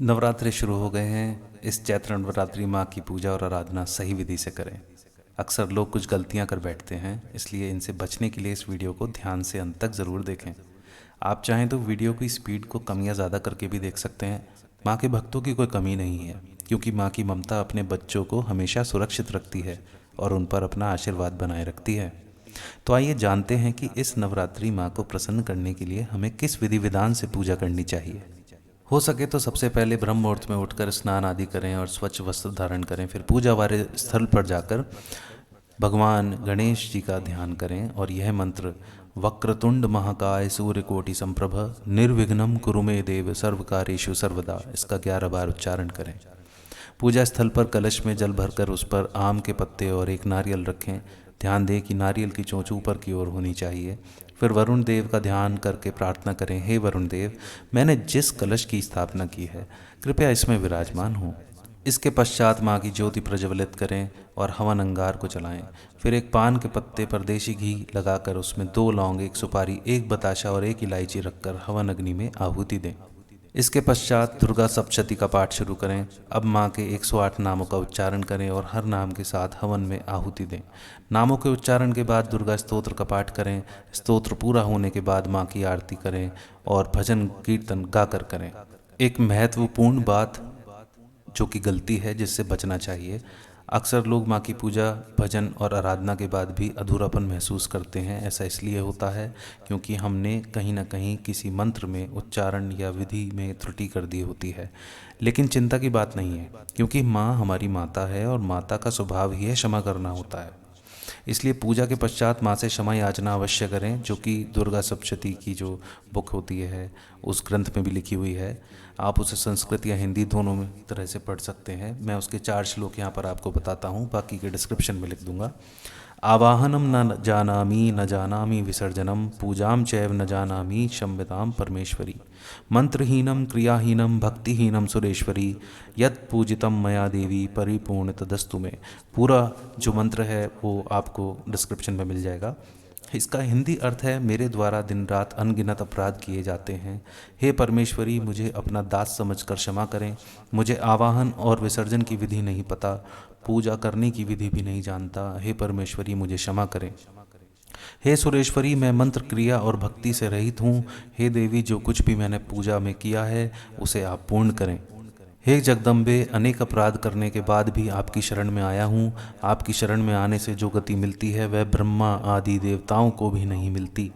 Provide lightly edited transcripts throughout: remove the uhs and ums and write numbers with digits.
नवरात्रि शुरू हो गए हैं। इस चैत्र नवरात्रि माँ की पूजा और आराधना सही विधि से करें। अक्सर लोग कुछ गलतियाँ कर बैठते हैं, इसलिए इनसे बचने के लिए इस वीडियो को ध्यान से अंत तक ज़रूर देखें। आप चाहें तो वीडियो की स्पीड को कम या ज़्यादा करके भी देख सकते हैं। माँ के भक्तों की कोई कमी नहीं है, क्योंकि माँ की ममता अपने बच्चों को हमेशा सुरक्षित रखती है और उन पर अपना आशीर्वाद बनाए रखती है। तो आइए जानते हैं कि इस नवरात्रि माँ को प्रसन्न करने के लिए हमें किस विधि विधान से पूजा करनी चाहिए। हो सके तो सबसे पहले ब्रह्म मुहूर्त में उठकर स्नान आदि करें और स्वच्छ वस्त्र धारण करें। फिर पूजा वाले स्थल पर जाकर भगवान गणेश जी का ध्यान करें और यह मंत्र वक्रतुंड महाकाय सूर्यकोटि संप्रभ निर्विघ्नं कुरु मे देव सर्वकार्येषु सर्वदा, इसका 11 बार उच्चारण करें। पूजा स्थल पर कलश में जल भरकर उस पर आम के पत्ते और एक नारियल रखें। ध्यान दें कि नारियल की चोंच ऊपर की ओर होनी चाहिए। फिर वरुण देव का ध्यान करके प्रार्थना करें, हे वरुण देव, मैंने जिस कलश की स्थापना की है कृपया इसमें विराजमान हो। इसके पश्चात माँ की ज्योति प्रज्वलित करें और हवन अंगार को जलाएं। फिर एक पान के पत्ते पर देशी घी लगाकर उसमें 2 लौंग, 1 सुपारी, 1 बताशा और 1 इलायची रखकर हवन अग्नि में आहुति दें। इसके पश्चात दुर्गा सप्तशती का पाठ शुरू करें। अब माँ के 108 नामों का उच्चारण करें और हर नाम के साथ हवन में आहुति दें। नामों के उच्चारण के बाद दुर्गा स्तोत्र का पाठ करें। स्तोत्र पूरा होने के बाद माँ की आरती करें और भजन कीर्तन गाकर करें। एक महत्वपूर्ण बात जो कि गलती है जिससे बचना चाहिए, अक्सर लोग माँ की पूजा भजन और आराधना के बाद भी अधूरापन महसूस करते हैं। ऐसा इसलिए होता है क्योंकि हमने कहीं ना कहीं किसी मंत्र में उच्चारण या विधि में त्रुटि कर दी होती है। लेकिन चिंता की बात नहीं है, क्योंकि माँ हमारी माता है और माता का स्वभाव ही है क्षमा करना होता है। इसलिए पूजा के पश्चात माँ से क्षमा याचना अवश्य करें, जो कि दुर्गा सप्तशती की जो बुक होती है उस ग्रंथ में भी लिखी हुई है। आप उसे संस्कृत या हिंदी दोनों में तरह से पढ़ सकते हैं। मैं उसके 4 श्लोक यहाँ पर आपको बताता हूँ, बाकी के डिस्क्रिप्शन में लिख दूंगा। आवाहनम न जानामि विसर्जनम पूजाम चैव न जानामि क्षम्यताम परमेश्वरी मंत्रहीनम क्रियाहीनम भक्तिहीनम सुरेश्वरी यत् पूजितम मया देवी परिपूर्ण तदस्तु में। पूरा जो मंत्र है वो आपको डिस्क्रिप्शन में मिल जाएगा। इसका हिंदी अर्थ है, मेरे द्वारा दिन रात अनगिनत अपराध किए जाते हैं। हे परमेश्वरी, मुझे अपना दास समझकर क्षमा करें। मुझे आवाहन और विसर्जन की विधि नहीं पता, पूजा करने की विधि भी नहीं जानता। हे परमेश्वरी, मुझे क्षमा करें। हे सुरेश्वरी, मैं मंत्र क्रिया और भक्ति से रहित हूँ। हे देवी, जो कुछ भी मैंने पूजा में किया है उसे आप पूर्ण करें। हे जगदम्बे, अनेक अपराध करने के बाद भी आपकी शरण में आया हूँ। आपकी शरण में आने से जो गति मिलती है वह ब्रह्मा आदि देवताओं को भी नहीं मिलती।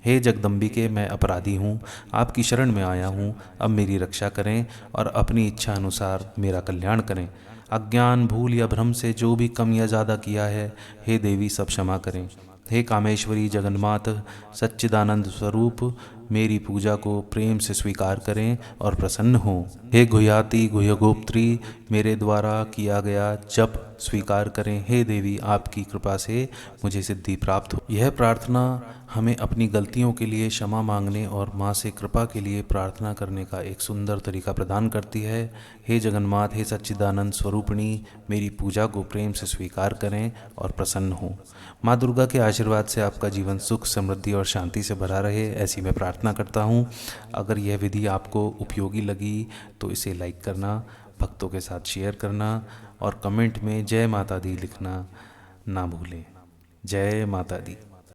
हे जगदम्बिके, मैं अपराधी हूँ, आपकी शरण में आया हूँ। अब मेरी रक्षा करें और अपनी इच्छा अनुसार मेरा कल्याण करें। अज्ञान, भूल या भ्रम से जो भी कम या ज़्यादा किया है, हे देवी, सब क्षमा करें। हे कामेश्वरी जगन्मात सच्चिदानंद स्वरूप, मेरी पूजा को प्रेम से स्वीकार करें और प्रसन्न हों। हे गुह्याति गुह्यगोप्त्री, मेरे द्वारा किया गया जप स्वीकार करें। हे देवी, आपकी कृपा से मुझे सिद्धि प्राप्त हो। यह प्रार्थना हमें अपनी गलतियों के लिए क्षमा मांगने और माँ से कृपा के लिए प्रार्थना करने का एक सुंदर तरीका प्रदान करती है। हे जगन्मात, हे सच्चिदानंद स्वरूपिणी, मेरी पूजा को प्रेम से स्वीकार करें और प्रसन्न हों। माँ दुर्गा के आशीर्वाद से आपका जीवन सुख, समृद्धि और शांति से भरा रहे, ऐसी मैं प्रार्थना करता हूँ। अगर यह विधि आपको उपयोगी लगी तो इसे लाइक करना, भक्तों के साथ शेयर करना और कमेंट में जय माता दी लिखना ना भूलें। जय माता दी।